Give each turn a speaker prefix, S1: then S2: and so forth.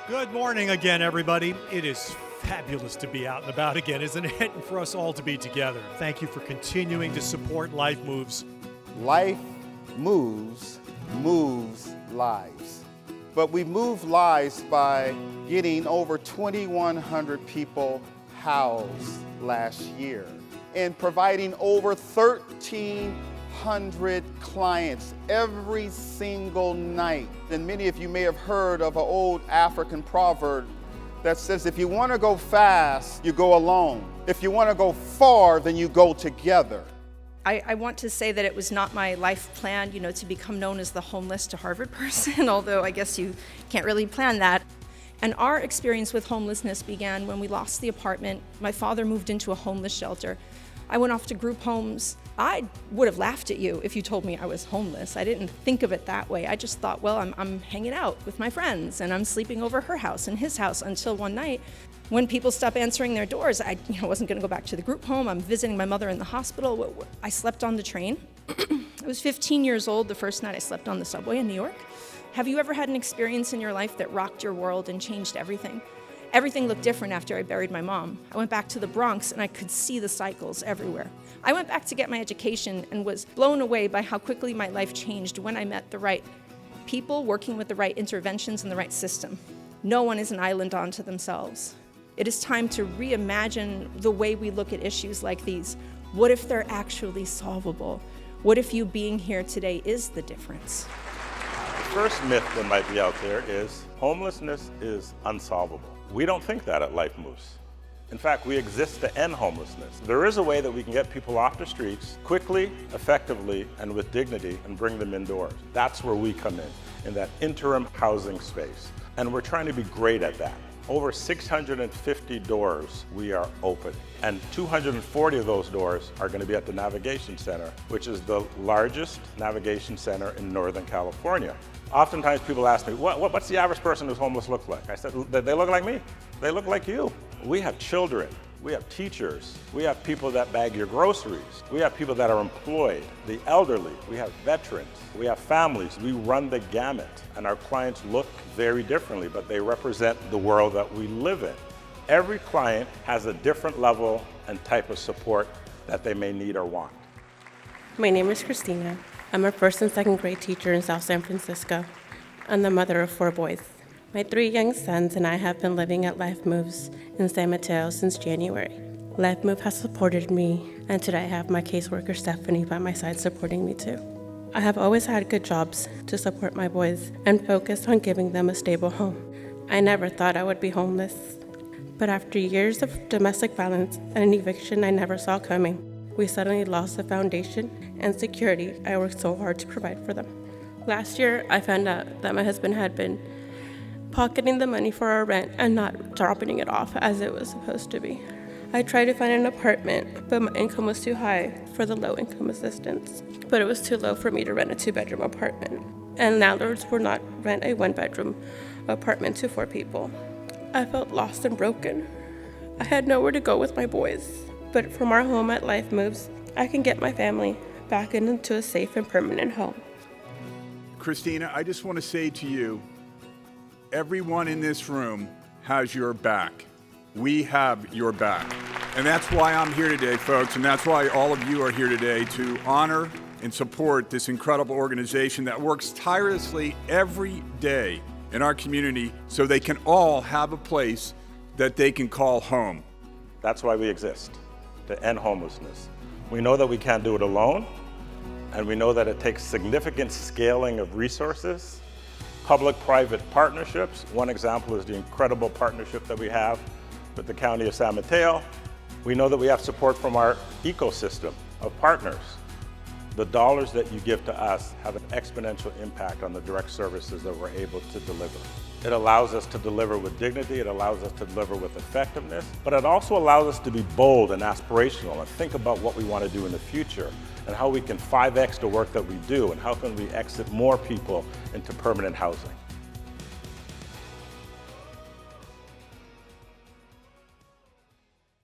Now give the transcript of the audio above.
S1: Good morning again, everybody. It is fabulous to be out and about again, isn't it? And for us all to be together. Thank you for continuing to support Life Moves.
S2: Life moves lives. But we move lives by getting over 2,100 people housed last year and providing over 1,300 clients every single night. And many of you may have heard of an old African proverb that says, if you want to go fast, you go alone. If you want to go far, then you go together.
S3: I want to say that it was not my life plan, to become known as the homeless to Harvard person, although I guess you can't really plan that. And our experience with homelessness began when we lost the apartment. My father moved into a homeless shelter. I went off to group homes. I would have laughed at you if you told me I was homeless. I didn't think of it that way. I just thought, well, I'm hanging out with my friends and I'm sleeping over her house and his house until one night when people stopped answering their doors. I wasn't going to go back to the group home. I'm visiting my mother in the hospital. I slept on the train. I was 15 years old the first night I slept on the subway in New York. Have you ever had an experience in your life that rocked your world and changed everything? Everything looked different after I buried my mom. I went back to the Bronx and I could see the cycles everywhere. I went back to get my education and was blown away by how quickly my life changed when I met the right people working with the right interventions and the right system. No one is an island unto themselves. It is time to reimagine the way we look at issues like these. What if they're actually solvable? What if you being here today is the difference?
S4: The first myth that might be out there is homelessness is unsolvable. We don't think that at LifeMoves. In fact, we exist to end homelessness. There is a way that we can get people off the streets quickly, effectively, and with dignity and bring them indoors. That's where we come in that interim housing space. And we're trying to be great at that. Over 650 doors we are opening, and 240 of those doors are going to be at the Navigation Center, which is the largest navigation center in Northern California. Oftentimes people ask me, what's the average person who's homeless look like? I said, they look like me. They look like you. We have children. We have teachers. We have people that bag your groceries. We have people that are employed, the elderly. We have veterans. We have families. We run the gamut. And our clients look very differently, but they represent the world that we live in. Every client has a different level and type of support that they may need or want.
S5: My name is Christina. I'm a first and second grade teacher in South San Francisco. I'm the mother of 4 boys. My 3 young sons and I have been living at LifeMoves in San Mateo since January. LifeMove has supported me, and today I have my caseworker Stephanie by my side supporting me too. I have always had good jobs to support my boys and focused on giving them a stable home. I never thought I would be homeless, but after years of domestic violence and an eviction I never saw coming, we suddenly lost the foundation and security I worked so hard to provide for them. Last year, I found out that my husband had been pocketing the money for our rent and not dropping it off as it was supposed to be. I tried to find an apartment, but my income was too high for the low-income assistance. But it was too low for me to rent a 2-bedroom apartment, and landlords would not rent a 1-bedroom apartment to 4 people. I felt lost and broken. I had nowhere to go with my boys, but from our home at LifeMoves, I can get my family back into a safe and permanent home.
S6: Christina, I just want to say to you, everyone in this room has your back. We have your back. And that's why I'm here today, folks, and that's why all of you are here today to honor and support this incredible organization that works tirelessly every day in our community so they can all have a place that they can call home.
S4: That's why we exist, to end homelessness. We know that we can't do it alone, and we know that it takes significant scaling of resources, public-private partnerships. One example is the incredible partnership that we have with the County of San Mateo. We know that we have support from our ecosystem of partners. The dollars that you give to us have an exponential impact on the direct services that we're able to deliver. It allows us to deliver with dignity, it allows us to deliver with effectiveness, but it also allows us to be bold and aspirational and think about what we want to do in the future and how we can 5X the work that we do and how can we exit more people into permanent housing.